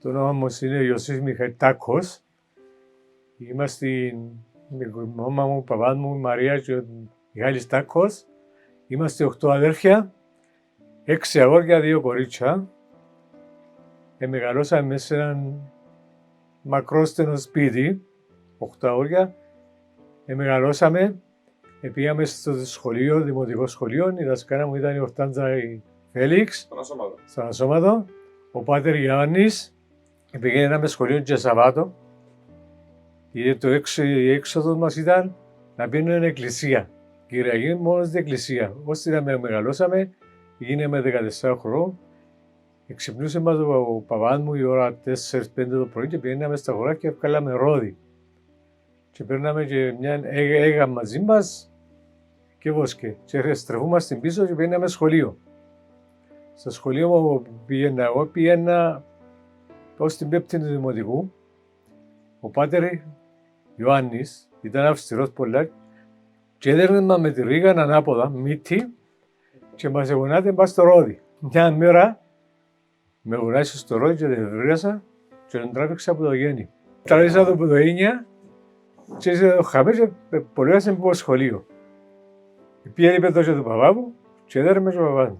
Το όνομα μου είναι Ιωσήφ Μιχαήλ Τάκος. Είμαστε με η μάμα μου, παπά μου, η Μαρία και ο Μιχάλης Τάκος. Είμαστε 8 αδέρφια, 6 αγόρια, 2 κορίτσια. Μεγαλώσαμε μέσα σε έναν μακρόστενο σπίτι, 8 αγόρια. Μεγαλώσαμε, πήγαμε στο σχολείο, δημοτικό σχολείο. Η δασκάλα μου ήταν η Ορτάντζα η Φέλιξ, στον Ασώματο. Ο πάτερ Γιάννης, πηγαίναμε σχολείο και Σαββάτο. Η έξοδος μας ήταν να πίνουμε στην εκκλησία. Κυριακή μόνο στην εκκλησία. Ώστε να μεγαλώσαμε, γίναμε 14 χρονών. Ξυπνούσε μας ο παπάς μου η ώρα 4-5 το πρωί και πήγαιναμε στα χωρά και βγάλαμε ρόδι. Και παίρναμε και μια έγα μαζί μας και βόσκε. Και στρεφούμαστε πίσω και πήγαιναμε σχολείο. Στο σχολείο μου πήγαινα ως την πέπτη του δημοτικού. Ο πάτερ Ιωάννης ήταν αυστηρός πολλά και έδερνε μας με τη ρίγα ανάποδα, μύτη, και μας εγωνάτε πας στο ρόδι. Μια μέρα με εγωνάσε στο ρόδι και δεν βρήκα και τον τράβηξα από το γέννη. Τράβηξα το από το ίνια και το χαμέ και πολέμασε από σχολείο. Πήγαινε πέτω και του παπά μου και έδερνε και ο παπάς μου.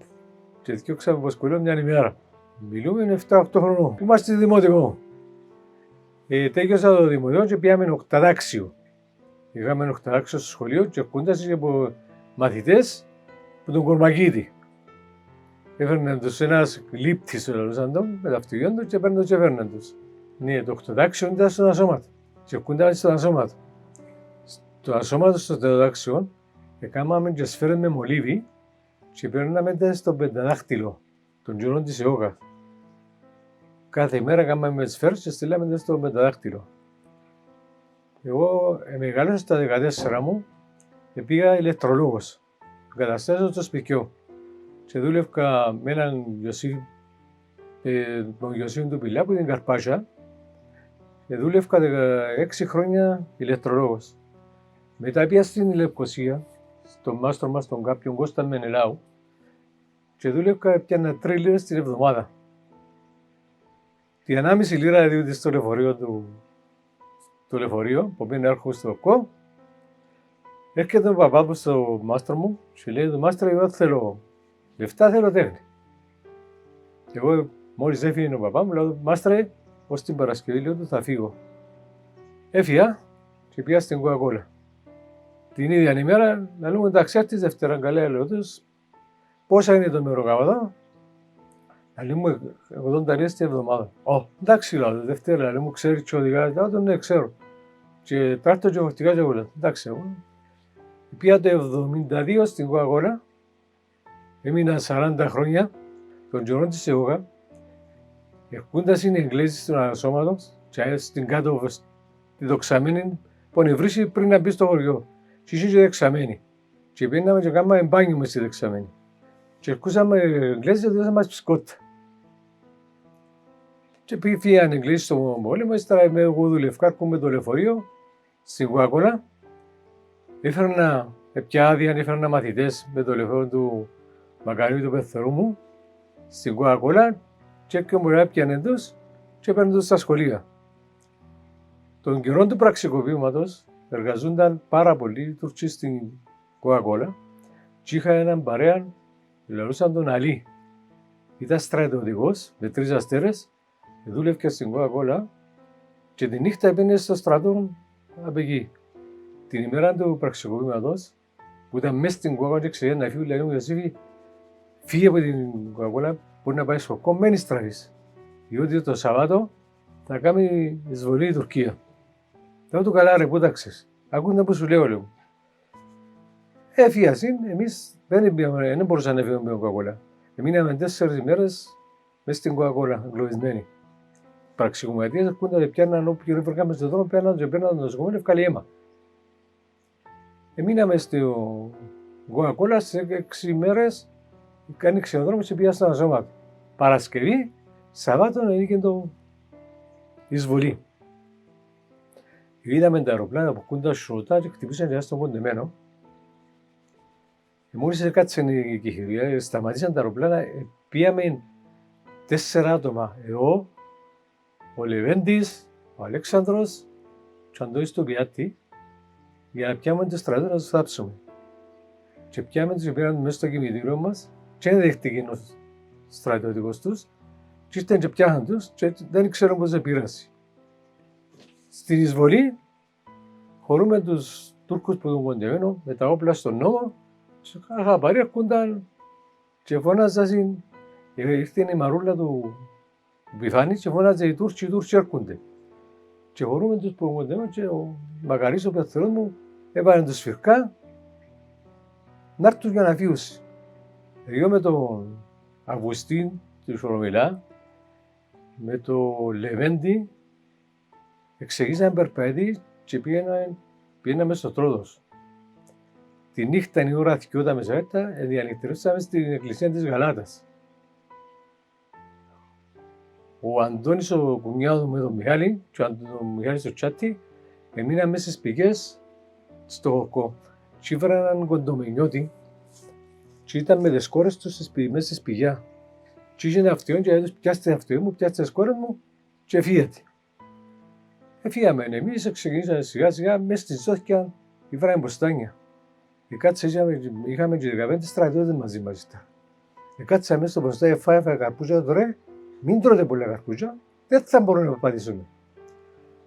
Και διώξαμε από σχολείο μια ημέρα. Μιλούμε 7-8 χρονών. Είμαστε δημοτικό. Τέγιωσα το δημοτικό και πήγαμε οκταδάξιο. Είχαμε οκταδάξιο στο σχολείο και κούντασε και από μαθητές που τον Κορμακίτη. Έφερναν τους ένας λήπτης με τα αυτοκίνητα του και παίρναν και έφερναν τους. Ναι, το οκταδάξιο ήταν στον Ασώματο και κούνταμε στον Ασώματο. Στο Ασώματο στο τεταδάξιο έκαναμε και σφαίρες με μολύβι και παίρναμε στον πενταδάχτυλο, τον γιορών της ΕΟΚΑ. Κάθε μέρα κάναμε με σφαίρες και στείλαμε στο πενταδάχτυλο. Εγώ μεγάλωσα στα 14 μου και πήγα ηλεκτρολόγος. Εγκαταστάσω στο σπιτιό και δούλευκα με έναν τον Ιωσήφ του Πιλά που είναι Καρπάσια και δούλευκα 16 χρόνια ηλεκτρολόγος. Μετά πήγα στην Λευκοσία, στον μάστρο μας, τον κάποιον Κώστα Μενελάου και δούλευκα πιάνα 3 λίρες την εβδομάδα. Τη 1,5 λίρα δίδεται στο λεωφορείο το λεωφορείο που πήγαινε έρχομαι στο ΟΚΟ. Έρχεται ο παπά μου στο μάστρο μου και λέει του μάστρο εγώ θέλω λεφτά, θέλω τέχνη. Και εγώ μόλις έφυγε ο παπά μου λέω μάστρε ως την Παρασκευή λέω του θα φύγω. Έφυγα και πήγα στην Coca-Cola. Την ίδια ημέρα να λέμε εντάξει της Δευτέρα καλά λέω τους πόσα είναι το μεροκάβατο. Να λέμε 80 λίρες την εβδομάδα. Εντάξει λέω Δευτέρα λέω μου ξέρει και οδηγά, ναι ξέρω. Και τράχτω και φορτικά και όλα. Εντάξει εγώ. Πήγα το 1972 στην Coca-Cola, έμεινα 40 χρόνια, τον γιορών της ΕΟΚΑ, ερχόντας είναι Εγγλέζοι στον Ασώματο και στην κάτω τη δοξαμένη που ανεβρίσει πριν να μπει στο χωριό. Και είχε και δεξαμένη. Και πήγαμε και κάναμε μπάνιο μες στη δεξαμένη. Και ερχούσαμε Εγγλέζοι και δώσαμε μας πισκότα. Και πήγαν Εγγλέζοι στο πόλεμο, ύστερα εγώ δουλευκά με το λεωφορείο στην Coca-Cola. Έφερνα πια άδεια, έφερνα μαθητές με το λεωφορείο του Μακαρίου του πεθερού μου στην Coca-Cola και έπαιρνε έπιανε τους και έπαιρνε τους στα σχολεία. Τον καιρό του πραξικοπήματος εργαζόνταν πάρα πολλοί Τούρκοι στην Coca-Cola και είχα έναν παρέα, λαλούσαν τον Αλή. Ήταν στρατιωτικός με 3 αστέρες, δούλευκε στην Coca-Cola και τη νύχτα έπαιρνε στο στρατό απ' εκεί. Την ημέρα του πραξικοπήματος, που ήταν μέσα στην Coca-Cola και ξέρει να φύγει, λέει μου Ιωσήφη, φύγε από την Coca-Cola, μπορεί να πάει στο κόμμα, μένει στραφής. Διότι το Σαββάτο θα κάνει εισβολή η Τουρκία. Λέω του καλά ρε, πού τα ξέρεις. Ακούνε που σου λέω, λέω. Έφυγασαν, εμείς δεν μπορούσαμε να φύγουμε με την Coca-Cola. Μείναμε 4 ημέρες μέσα στην Coca-Cola, εγκλωβισμένοι. Πραξικοπηματίες ακούνε ότι πιάνναν όπου βρήκαμε στον δρόμο, πιάνναν και παίρναν το νοσοκομείο, ευκάλει αίμα. Μείναμε στο Coca-Cola σε 6 ημέρες, κάνει ξενοδρόμο και πήγα στον Ασώματο. Παρασκευή, Σαββάτο έγινε το εισβολή. Είδαμε τα αεροπλάνα που κούνταν σωτά και χτυπήσαν και στον κοντεμένο. Μόλις έκατσε η κηχηρία, σταματήσαν τα αεροπλάνα, πήγαμε 4 άτομα. Εγώ, ο Λεβέντης, ο Αλέξανδρος και ο Αντώνης του Πιάτη για να πιάμε το στρατό να τους θάψουμε. Και πιάμε τους και πήραν μέσα στο κημητήριο μας και δεν δέχτηκε ο στρατιώτικος τους και ήρθαν και πιάχαν τους και δεν ξέρουν πώς επηράσει. Στην εισβολή χωρούμε τους Τούρκους που τον κοντεμένο με τα όπλα στον νόμο και χαπαρί έρχονταν και φώναζαν, ήρθε η μαρούλα του Πιθάνη και φώναζε οι Τούρκοι έρχονται. Και χωρούμε τους που τον κοντεμένο και ο Μακαρής ο πεθερός μου έβαλε τους σφυρκά να έρθουν για να φύγουν. Εγώ με τον Αυγουστίν του Σολομιλά, με τον Λεβέντη, εξεγήσαμε περπατή και πήγαμε στο Τρόδος. Τη νύχτα η ώρα θυκιόταν μεσαέρτα, διανυκτερώσαμε στην εκκλησία της Γαλάτας. Ο Αντώνης ο κουνιάδος με τον Μιχάλη και ο Μιχάλης στο τσάτι έμειναν μέσα στις πηγές στο Χορκό. Και ήβραν έναν κοντομενιώτη και ήταν με τις κόρες τους μέσα στη σπηλιά. Και είχε ένα αυτιόν και έδωσε πιάστε αυτιόν μου, πιάστε τις κόρες μου και φύγατε. Φύγαμε εμείς, ξεκινήσαμε σιγά σιγά, μέσα στη ζώθηκια ήβραμε μποστάνια. Είχαμε και 15 στρατιώτες μαζί μας. Κάτσαμε μέσα στο μποστάνια, φάγαμε καρπούζια, τώρα μην τρώτε πολλά καρπούζια, δεν θα μπορούμε να πατήσουμε.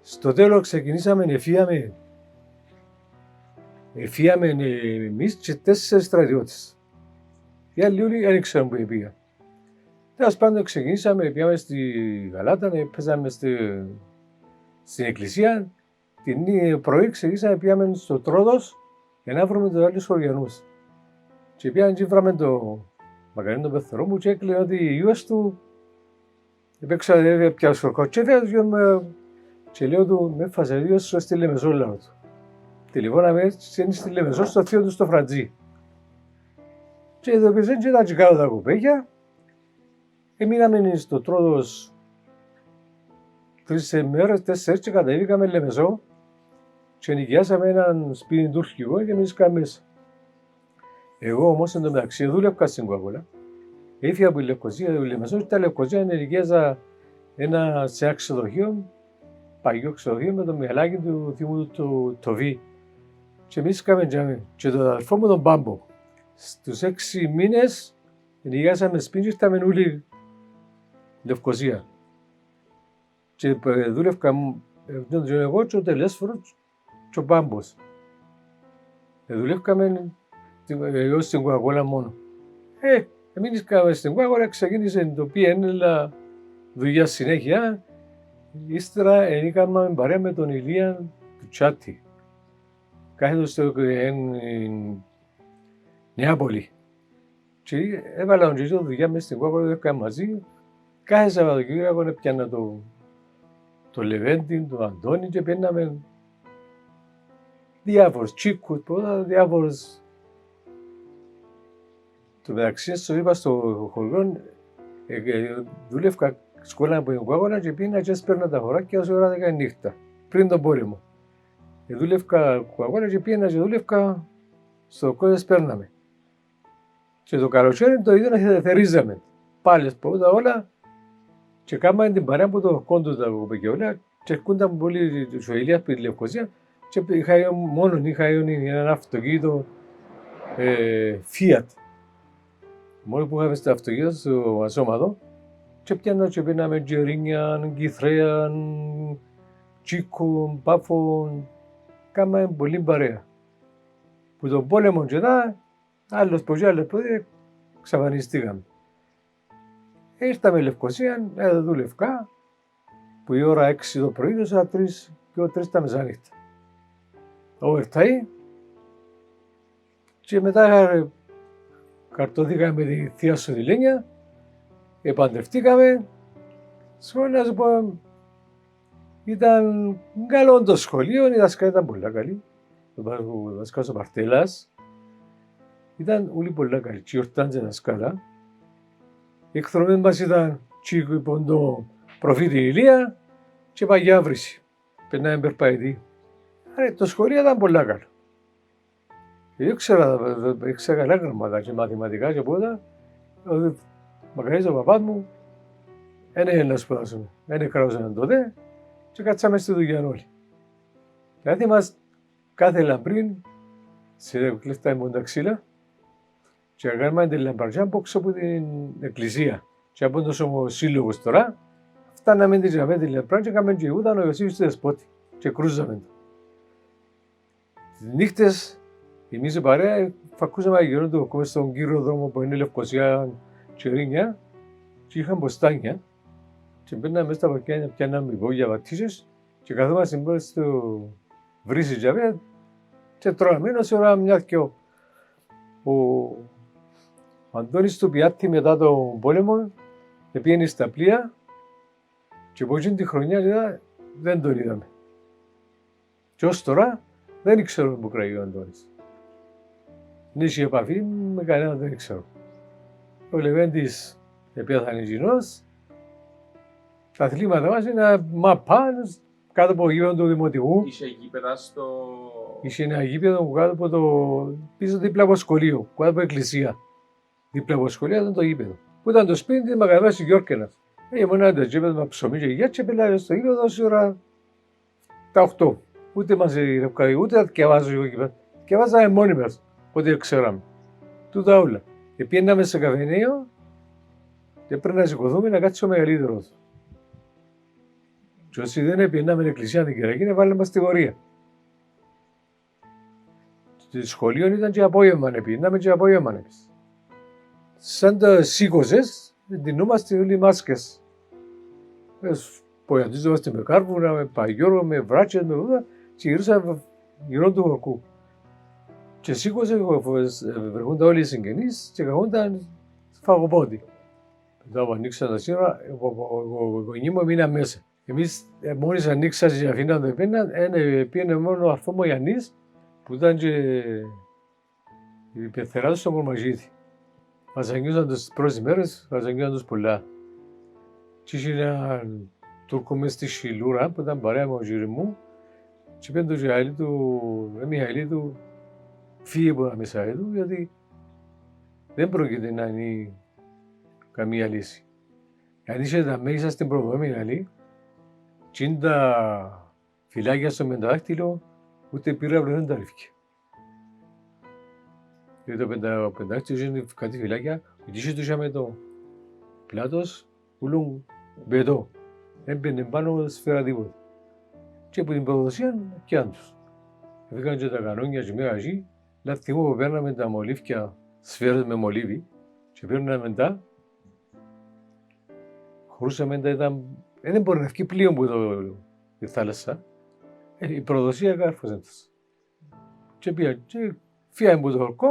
Στο τέλος ξεκινήσαμε, εφύγαμε εμείς και 4 στρατιώτες. Οι άλλοι όλοι δεν ξέρουν που πήγαν. Τέλος πάντων ξεκινήσαμε, πήγαμε στη Γαλάτα, παίζαμε στην εκκλησία. Την πρωί ξεκινήσαμε, πήγαμε στο Τρόδος για να βρούμε τους άλλους χωριανούς. Και πήγαμε και βράμε το Μακαρίνο τον πεθερό μου και έκλαιγε ότι οι ιούς του έπαιξαν πια σκορκό και λέω του με έφασε δύο σου στη Λεμεσό λαό του. Τηλεφώναμε στη Λεμεσό στο θείο του στο Φραντζή. Και ειδοποιήσαν και τα τσικάω τα κουπέκια. Μείναμε στο Τρόδος 3 μέρες, 4 και κατεβήκαμε Λεμεσό και νοικιάσαμε έναν σπίτι τουρκικό και εμείς κάμε μέσα. Εγώ όμως εν τω μεταξύ δούλευκα στην Κοκακόλα. Έφυγα από τη Λευκοσία, τη Λεμεσό και τα Λευκοσία νοικιάζα σε ένα ξενοδοχείο, παγιό ξενοδοχείο με το μυαλάκι του θύμου του Τοβί. Και εμείς κάμε τζάμι. Και τον αδελφό μου τον Πάμπο. Στους 6 μήνες νοικιάσαμε σπίτι και ήρθαμε όλοι Λευκοσία. Και δούλευκα εγώ και ο Τελέσφορος και ο Πάμπος. Δουλεύκαμε εγώ στην Κοκακόλα μόνο. Εμείς κάμε στην Κοκακόλα, ξεκίνησε το PNL δουλειά συνέχεια. Ύστερα έκαναμε παρέα με τον Ηλία του Τσάτι. Κάθετος στο Νεάπολη. Και έβαλα τον Τζίζο δουλειά μες στην Κοκακόλα, έκαμε μαζί. Κάθε Σαββατοκύριακο έπιανα το Λεβέντη, τον Αντώνη και παίρναμε διάφορους τσίκους, διάφορους. Το μεταξύ στο είπα στο χωριό, δούλευκα σχόλα από την Κοκακόλα και πήγαινα και έσπαιρνα τα χωράκια όσο ώρα 10 νύχτα, πριν τον πόλεμο. Δούλευκα Κοκακόλα και πήγαινα και δούλευκα στο κόμμα σπέρναμε. Και το καλοκαίρι το ίδιο θερίζαμε. Πάλι σπούδα όλα και κάμαμε την παρέα από το κόντο τα κοπεκιόλια και έρχονταν πολλοί τους Ηλίας από τη Λευκοσία και είχα έναν αυτοκίνητο Fiat. Μόνο που είχαμε στο αυτοκίνητο στο ασώματο και πιάννα και πίναμε τζερίνια, κιθρέα, τσίκο, πάφο, κάμαμε πολύ παρέα. Που τον πόλεμο και τα, άλλος πως και άλλος πόδι, εξαφανιστήκαμε. Ήρθαμε Λευκοσία, δούλευκα, που η ώρα 6 το πρωί, δώσα 3 και ο 3 τα μεσάνυχτα. Overtime και μετά καρτώθηκαμε με τη θεία σου τη Λένια, επαντρευτήκαμε. Να σου πω, ήταν καλό το σχολείο, η δασκάλα ήταν πολύ καλή. Ο δασκάλας ο Παρτέλας ήταν όλοι πολύ καλοί, και ορτάντζε δασκάλα. Οι εκδρομές μας ήταν τσίκου υπό το προφήτη Ηλία και παγιάβρηση. Περνάμε περπαϊτή. Άρα το σχολείο ήταν πολύ καλό. Ήξερα καλά γραμματά και μαθηματικά και πότα. Ο Μακαρής ο παπάς μου δεν να σπουδάσουμε. Δεν κράουσαν τότε και κάτσαμε στη δουλειά όλοι. Δηλαδή μας κάθε λαμπρίν σε κλειστά ήμουν τα ξύλα και κάνουμε την λαμπαριά από έξω από την εκκλησία. Και από τον σύλλογος τώρα, φτάναμε την λαμπριά και κάναμε και ούταν ο Ιωσήφ στη Δεσπότη και κρούζαμε το. Τις νύχτες, εμείς η παρέα, φακούσαμε γύρω του ακόμα στον κύριο δρόμο που είναι Λευκοσία και Ρήνια και είχαν μποστάνια και μπαίναμε μέσα στα βακιά, πιάναμε υπόγεια βατήσεις και καθόμαστε μπροστά στο βρύσι τζαβέ και τρώγαμε. Ενώ σε ώρα μια και ο Αντώνης του Πιάτη μετά τον πόλεμο πήγαινε στα πλοία και από εκείνη τη χρονιά δεν τον είδαμε. Και ως τώρα δεν ξέρω που κραγεί ο Αντώνης. Δεν είχε επαφή με κανέναν, δεν ξέρω. Ο Λεβέντης επέθανε κοινός. Τα αθλήματα μας είναι μαπάνε κάτω από το γήπεδο του Δημοτικού. Είχε γήπεδα στο... Είχε ένα γήπεδο κάτω από το πίσω δίπλα από σχολείο, κάτω από εκκλησία. Δίπλα από σχολείο ήταν το γήπεδο. Που ήταν το σπίτι της Μακαδάμας Γιόρκενας. Ήμουν ένα γήπεδο με ψωμί και γεια και πελάρε στο γήπεδο όση ώρα τα 8. Ούτε μας ρευκάει, ούτε θα διαβάζω εγώ εκεί πέρα. Διαβάζαμε μόνοι μας, ό,τι ξέραμε. Τούτα όλα. Πήγαιναμε σε καφενείο και πρέπει να σηκωθούμε να κάτσει ο μεγαλύτερος. Και όσοι δεν πήγαιναμε στην εκκλησία την Κυριακή, βάλαμε μας στη γορία. Στο σχολείο ήταν και απόγευμα, πήγαιναμε και απόγευμα. Σαν τα σήκωσες, ντυνούμαστε όλοι μάσκες. Ποιαντίζομαστε με κάρβουνα, με παγιόρο, με βράτσες, με βούδα και γυρίσαμε γύρω του χορκού. Και σήκωσε, βρεχόνταν όλοι οι συγγενείς και καθόνταν φαγοπότη. Μετά που ανοίξαν τα σύνορα, ο γονεί μου μείναν μέσα. Εμείς μόλις ανοίξαν και αφήναν το επέναν, πήγαινε μόνο ο αρθό μου Γιάννης, που ήταν και η πεθερά του στο Κορμαζίδη. Μας αγγίζαν τις πρώτες μέρες, μας αγγίζαν τους πολλά. Και είχε έναν Τούρκο μες στη Σιλούρα, που ήταν παρέα με ο γύρι μου, και πέντε το Μιχαήλ του, φύγε από τα μέσα του, γιατί δεν πρόκειται να είναι καμία λύση. Αν είσαι τα μέσα στην προδόμη άλλη, και είναι τα φυλάκια στο μεταδάχτυλο, ούτε πύραυλο δεν τα ρίφηκε. Γιατί το πεντάχτυλο είναι κάτι φυλάκια, που είχε τους με το πλάτος, ούλουν μπετό. Έμπαινε πάνω σφαίρα τίποτα. Και από την προδοσία πιάνε τους. Έφυγαν και τα κανόνια και μέσα εκεί, να θυμώ που παίρναμε τα μολύβια, σφαίρες με μολύβι, και παίρναμε τα, χωρούσαμε τα, δεν μπορεί να βγει πλοίο που τη θάλασσα, η προδοσία κάρφωσε τους. Και πήγαν και φύγανε από το χορκό,